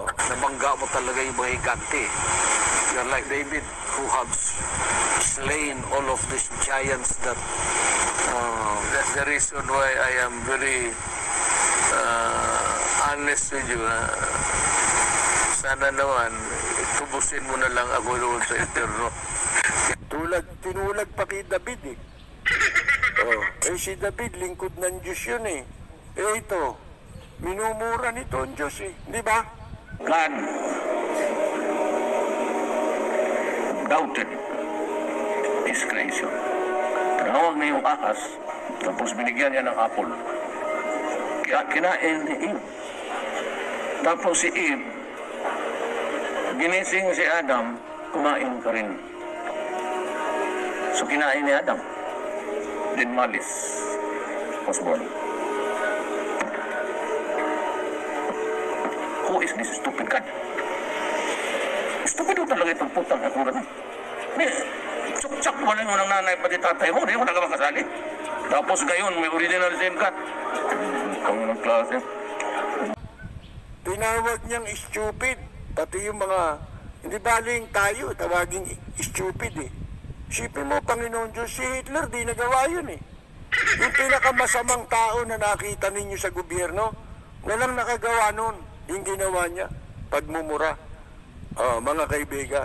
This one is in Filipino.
Nabangga mo talaga yung mga higante. You're like David who has slain all of these giants that that's the reason why I am very honest with you. Sana naman, tubusin mo na lang ako doon sa interno. Tinulag pa kay David eh. Si David, lingkod ng Diyos yun eh. Ito, minumura nito ang Diyos eh. Di ba? God doubted his creation. Tinawag na yung ahas, tapos binigyan niya ng apple. Kinain ni Eve. Tapos si Eve, ginising si Adam, kumain ka rin. So kinain ni Adam. Then malice was born. Who is this stupid God? Stupid talaga itong putang akurat. Tsak-tsak mo lang ng nanay pati tatay mo, di mo nakakasali. Tapos ngayon, may original sin ka. Kung ng klase. Tinawag niyang stupid. Pati yung mga, hindi baling tayo, tawaging stupid eh. Isipin mo, Panginoon Diyos, si Hitler, di nagawa yun eh. Yung pinakamasamang tao na nakita ninyo sa gobyerno, walang nakagawa nun. Yung ginawa niya, pagmumura. Mga kaibigan.